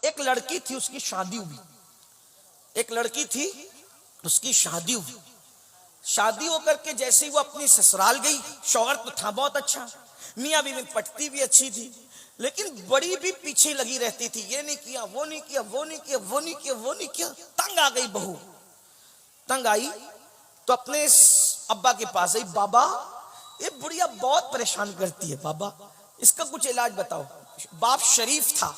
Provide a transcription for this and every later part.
ایک لڑکی تھی، اس کی شادی ہوئی، ایک لڑکی تھی اس کی شادی ہوئی، شادی ہو کر کے جیسے ہی وہ اپنی سسرال گئی، شوہر تو تھا بہت اچھا، میاں بیوی پٹتی بھی اچھی تھی، لیکن بڑی بھی پیچھے لگی رہتی تھی، یہ نہیں کیا، وہ نہیں کیا، وہ نہیں کیا، وہ نہیں کیا، وہ نہیں کیا۔ تنگ آ گئی بہو، تنگ آئی تو اپنے ابا کے پاس آئی، بابا یہ بڑھیا بہت پریشان کرتی ہے، بابا اس کا کچھ علاج بتاؤ۔ باپ شریف تھا،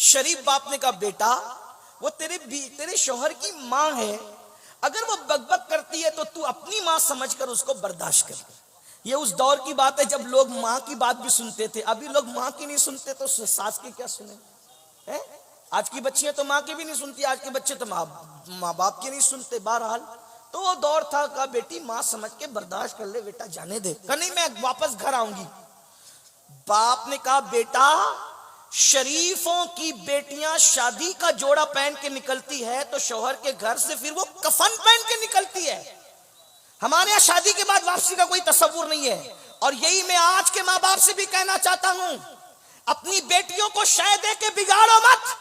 شریف باپ نے کہا بیٹا وہ تیرے شوہر کی ماں ہے، اگر وہ بک بک کرتی ہے تو تو اپنی ماں سمجھ کر اس کو برداشت کر۔ یہ اس دور کی بات ہے جب لوگ ماں کی بات بھی سنتے تھے، ابھی لوگ ماں کی نہیں سنتے تو ساس کی کیا سنیں؟ آج کی بچیاں تو ماں کی بھی نہیں سنتی، آج کے بچے تو ماں باپ کی نہیں سنتے۔ بہرحال تو وہ دور تھا، کہا بیٹی ماں سمجھ کے برداشت کر لے بیٹا، جانے دے، کہا نہیں میں واپس گھر آؤں گی۔ باپ نے کہا بیٹا شریفوں کی بیٹیاں شادی کا جوڑا پہن کے نکلتی ہے تو شوہر کے گھر سے پھر وہ کفن پہن کے نکلتی ہے، ہمارے یہاں شادی کے بعد واپسی کا کوئی تصور نہیں ہے۔ اور یہی میں آج کے ماں باپ سے بھی کہنا چاہتا ہوں، اپنی بیٹیوں کو شے دے کے بگاڑو مت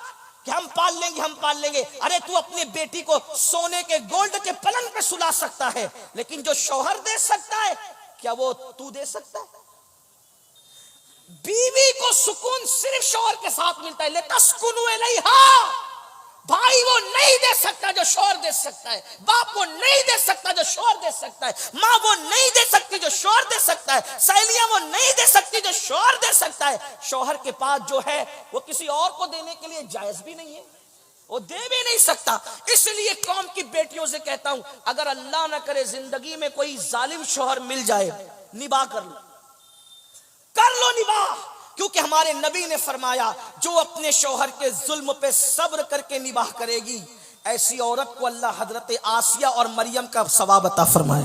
کہ ہم پال لیں گے، ہم پال لیں گے۔ ارے تو اپنی بیٹی کو سونے کے گولڈ کے پلنگ پہ سلا سکتا ہے، لیکن جو شوہر دے سکتا ہے کیا وہ تو دے سکتا ہے؟ بیوی کو سکون صرف شوہر کے ساتھ ملتا ہے، لِتَسْكُنُوا إِلَيْهَا۔ بھائی وہ نہیں دے سکتا جو شوہر دے سکتا ہے، باپ وہ نہیں دے سکتا جو شوہر دے سکتا ہے، ماں وہ نہیں دے سکتی جو شوہر دے سکتا ہے، سہیلیاں وہ نہیں دے سکتی جو شوہر دے سکتا ہے۔ شوہر کے پاس جو ہے وہ کسی اور کو دینے کے لیے جائز بھی نہیں ہے، وہ دے بھی نہیں سکتا۔ اس لیے قوم کی بیٹیوں سے کہتا ہوں، اگر اللہ نہ کرے زندگی میں کوئی ظالم شوہر مل جائے، نباہ کر لو، کر لو نباہ، کیونکہ ہمارے نبی نے فرمایا جو اپنے شوہر کے ظلم پہ صبر کر کے نباہ کرے گی، ایسی عورت کو اللہ حضرت آسیہ اور مریم کا ثواب عطا فرمائے۔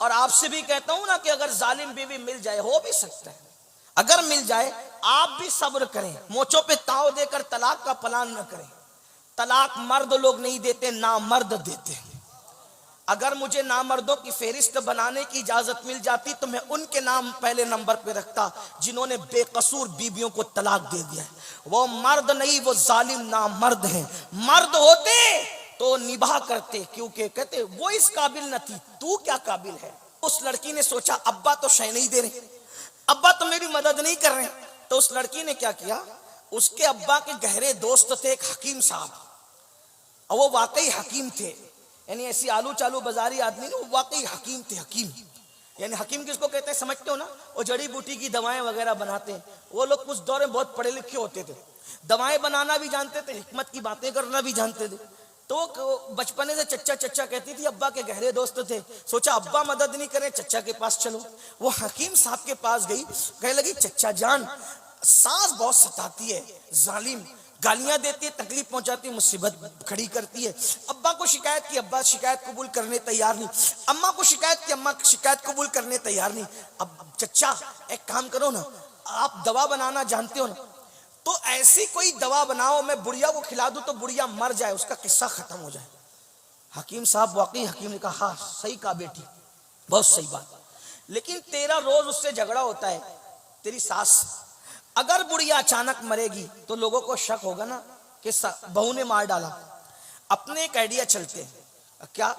اور آپ سے بھی کہتا ہوں نا کہ اگر ظالم بیوی مل جائے، ہو بھی سکتا ہے، اگر مل جائے آپ بھی صبر کریں، موچوں پہ تاؤ دے کر طلاق کا پلان نہ کریں۔ طلاق مرد لوگ نہیں دیتے، نامرد دیتے ہیں۔ اگر مجھے نامردوں کی فہرست بنانے کی اجازت مل جاتی تو میں ان کے نام پہلے نمبر پہ رکھتا جنہوں نے بے قصور بیویوں کو طلاق دے دیا ہے۔ وہ مرد نہیں، وہ ظالم نامرد ہیں۔ مرد ہوتے تو نباہ کرتے، کیونکہ کہتے وہ اس قابل نہ تھی، تو کیا قابل ہے۔ اس لڑکی نے سوچا ابا تو شے نہیں دے رہے، ابا تو میری مدد نہیں کر رہے، تو اس لڑکی نے کیا کیا، اس کے ابا کے گہرے دوست تھے ایک حکیم صاحب، اور وہ واقعی حکیم تھے، یعنی ایسی آلو چالو بازاری آدمی نہیں، وہ واقعی حکیم تھے۔ حکیم یعنی حکیم کس کو کہتے ہیں سمجھتے ہو نا، وہ جڑی بوٹی کی دوائیں وغیرہ بناتے ہیں۔ وہ لوگ اس دور میں بہت پڑھے لکھے ہوتے تھے، دوائیں بنانا بھی جانتے تھے، حکمت کی باتیں کرنا بھی جانتے تھے۔ تو بچپنے سے چچا چچا کہتی تھی، ابا کے گہرے دوست تھے، سوچا ابا مدد نہیں کرے چچا کے پاس چلو۔ وہ حکیم صاحب کے پاس گئی، کہنے لگی چچا جان ساس بہت ستاتی ہے، ظالم، گالیاں دیتی ہے، تکلیف پہنچاتی ہے، مصیبت کھڑی کرتی ہے۔ ابا کو شکایت کی، ابا شکایت قبول کرنے تیار نہیں۔ اماں کو شکایت کی، اماں شکایت قبول کرنے تیار نہیں۔ اب چچا ایک کام کرو نا، آپ دوا بنانا جانتے ہو نا، تو ایسی کوئی دوا بناؤ میں بڑھیا کو کھلا دوں تو بڑھیا مر جائے، اس کا قصہ ختم ہو جائے۔ حکیم صاحب واقعی حکیم نے کہا ہاں صحیح کہا بیٹی، بہت صحیح بات، لیکن تیرا روز اس سے جھگڑا ہوتا ہے، تیری ساس، اگر بڑھیا اچانک مرے گی تو لوگوں کو شک ہوگا نا کہ بہو نے مار ڈالا۔ اپنے ایک آئیڈیا چلتے ہیں، کیا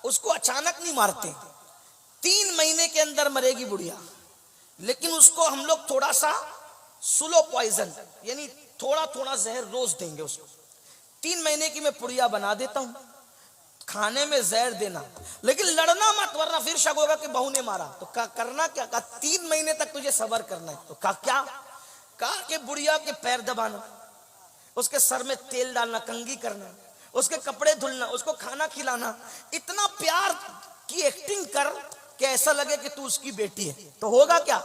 اس کو اچانک نہیں مارتے، 3 مہینے کے اندر مرے گی بڑھیا، لیکن اس کو ہم لوگ تھوڑا سا سلو پوائزن یعنی تھوڑا تھوڑا زہر روز دیں گے اس کو۔ 3 مہینے کی میں پڑیا بنا دیتا ہوں، کھانے میں زہر دینا، لیکن لڑنا مت ورنہ پھر شک ہوگا کہ بہو نے مارا۔ تو کرنا کیا، کہا 3 مہینے تک تجھے صبر کرنا ہے۔ تو کہا کیا، کہا کہ بڑھیا کے پیر دبانا، اس کے سر میں تیل ڈالنا، کنگھی کرنا، اس کے کپڑے دھلنا، اس کو کھانا کھلانا، اتنا پیار کی ایکٹنگ کر کہ ایسا لگے کہ تو اس کی بیٹی ہے۔ تو ہوگا کیا،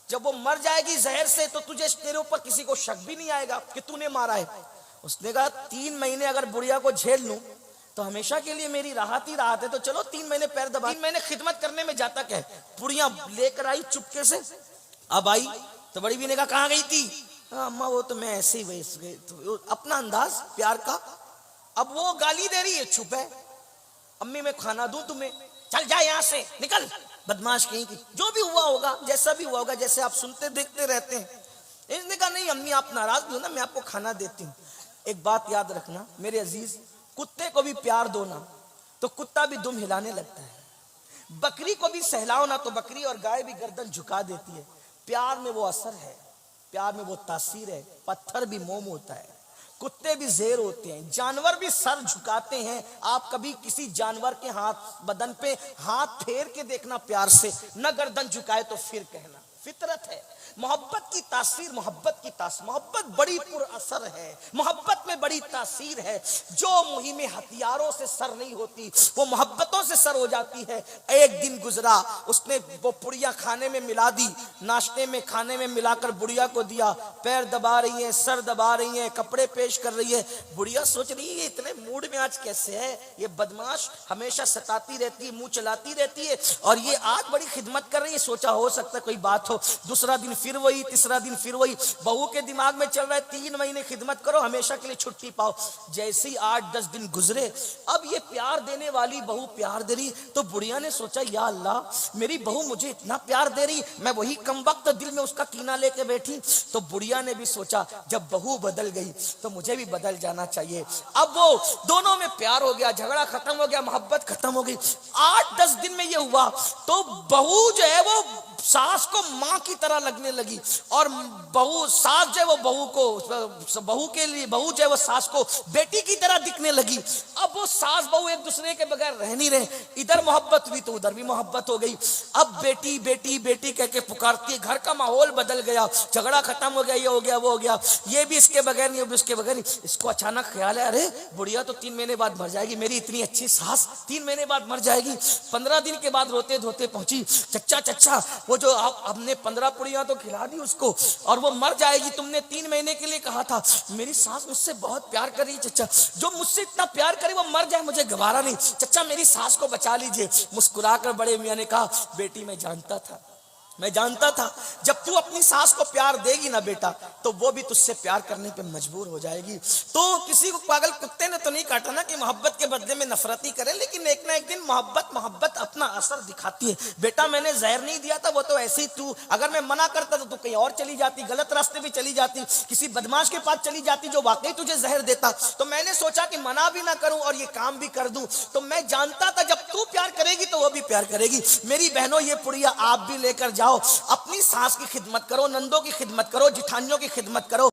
جب وہ مر جائے گی زہر سے تو تجھے تیرے اوپر کسی کو شک بھی نہیں آئے گا کہ تو نے مارا ہے۔ اس نے کہا 3 مہینے اگر بڑھیا کو جھیل لوں تو ہمیشہ کے لیے میری راحت ہی راحت ہے، تو چلو 3 مہینے پیر دبا۔ 3 مہینے خدمت کرنے میں جاتا کیا ہے، پڑیاں لے کر آئی چپکے سے، اب آئی تو بڑی بھی نے کہا کہاں گئی تھی، اماں وہ تو میں ایسے ہی ویس گئی، تو اپنا انداز پیار کا۔ اب وہ گالی دے رہی ہے، چھپ ہے، امی میں کھانا دوں تمہیں، چل جا یہاں سے نکل، بدماش کہیں کی، جو بھی ہوا ہوگا، جیسا بھی ہوا ہوگا، جیسے آپ سنتے دیکھتے رہتے ہیں۔ اس نے کہا نہیں امی آپ ناراض بھی ہو نا، میں آپ کو کھانا دیتی ہوں۔ ایک بات یاد رکھنا میرے عزیز، کتے کو بھی پیار دو نا تو کتا بھی دم ہلانے لگتا ہے، بکری کو بھی سہلاؤ نا تو بکری اور گائے بھی گردن جھکا دیتی ہے۔ پیار میں وہ اثر ہے، پیار میں وہ تاثیر ہے۔ پتھر بھی موم ہوتا ہے، کتے بھی زیر ہوتے ہیں، جانور بھی سر جھکاتے ہیں۔ آپ کبھی کسی جانور کے ہاتھ بدن پہ ہاتھ پھیر کے دیکھنا پیار سے، نہ گردن جھکائے تو پھر کہنا، فطرت ہے۔ محبت کی تاثیر، محبت بڑی پر اثر ہے، محبت میں بڑی تاثیر ہے۔ جو مہم ہتھیاروں سے سر نہیں ہوتی وہ محبتوں سے سر ہو جاتی ہے۔ ایک دن گزرا، اس نے وہ پڑیاں کھانے میں ملا دی، ناشتے میں کھانے میں ملا کر بڑھیا کو دیا، پیر دبا رہی ہیں، سر دبا رہی ہیں، کپڑے پیش کر رہی ہے۔ بڑھیا سوچ رہی ہے یہ اتنے موڈ میں آج کیسے ہے، یہ بدماش ہمیشہ ستاتی رہتی ہے، منہ چلاتی رہتی ہے، اور یہ آج بڑی خدمت کر رہی ہے۔ سوچا ہو سکتا ہے کوئی بات ہو۔ دوسرا دن پھر وہی، تیسرا دن پھر وہی۔ بہو کے دماغ میں چل رہا ہے 3 مہینے خدمت کرو، ہمیشہ کے لیے چھٹی پاؤ۔ جیسے ہی 8-10 دن گزرے، اب یہ پیار دینے والی بہو پیار دے رہی، تو بڑھیا نے سوچا یا اللہ میری بہو مجھے اتنا پیار دے رہی، میں وہی کم وقت دل میں اس کا کینہ لے کے بیٹھی۔ تو بڑھیا نے بھی سوچا جب بہو بدل گئی تو مجھے بھی بدل جانا چاہیے۔ اب وہ دونوں میں پیار ہو گیا، جھگڑا ختم ہو گیا، محبت ختم ہو گئی۔ 8-10 دن میں یہ ہوا تو بہو جو ہے وہ ساس کو ماں کی طرح لگنے لگی، اور بہو ساس جو ہے وہ بہو کے لیے بہو جو ہے وہ ساس کو بیٹی کی طرح دکھنے لگی۔ اب وہ ساس بہو ایک دوسرے کے بغیر رہ نہیں رہے، ادھر محبت ہوئی تو ادھر بھی محبت ہو گئی۔ اب بیٹی بیٹی بیٹی کہہ کے پکارتی ہے، گھر کا ماحول بدل گیا، جھگڑا ختم ہو گیا، یہ ہو گیا وہ ہو گیا، یہ بھی اس کے بغیر نہیں، وہ بھی اس کے بغیر نہیں۔ اس کو اچانک خیال ہے ارے بڑھیا تو 3 مہینے بعد مر جائے گی، میری اتنی اچھی ساس 3 مہینے بعد مر جائے گی۔ 15 دن کے بعد روتے دھوتے پہنچی، چچا وہ جو ہم نے 15 پڑیاں تو کھلا دی اس کو، اور وہ مر جائے گی، تم نے 3 مہینے کے لیے کہا تھا۔ میری ساس مجھ سے بہت پیار کر رہی چچا، جو مجھ سے اتنا پیار کرے وہ مر جائے مجھے گوارا نہیں، چچا میری ساس کو بچا لیجئے۔ مسکرا کر بڑے میاں نے کہا بیٹی میں جانتا تھا جب تو اپنی ساس کو پیار دے گی نا بیٹا تو وہ بھی تجھ سے پیار کرنے پہ مجبور ہو جائے گی۔ تو کسی کو پاگل کتے نے تو نہیں کاٹا نا کہ محبت کے بدلے میں نفرت ہی کرے، لیکن ایک نہ ایک دن محبت اپنا اثر دکھاتی ہے۔ بیٹا میں نے زہر نہیں دیا تھا، وہ تو ایسے ہی تو اگر میں منع کرتا تو کہیں اور چلی جاتی، غلط راستے بھی چلی جاتی، کسی بدماش کے پاس چلی جاتی جو واقعی تجھے زہر دیتا۔ تو میں نے سوچا کہ منع بھی نہ کروں اور یہ کام بھی کر دوں۔ تو میں جانتا تھا جب تو پیار کرے گی تو وہ بھی پیار کرے گی۔ میری بہنوں یہ پڑیا آپ بھی لے کر جاؤ، اپنی ساس کی خدمت کرو، نندوں کی خدمت کرو، جٹھانیوں کی خدمت کرو۔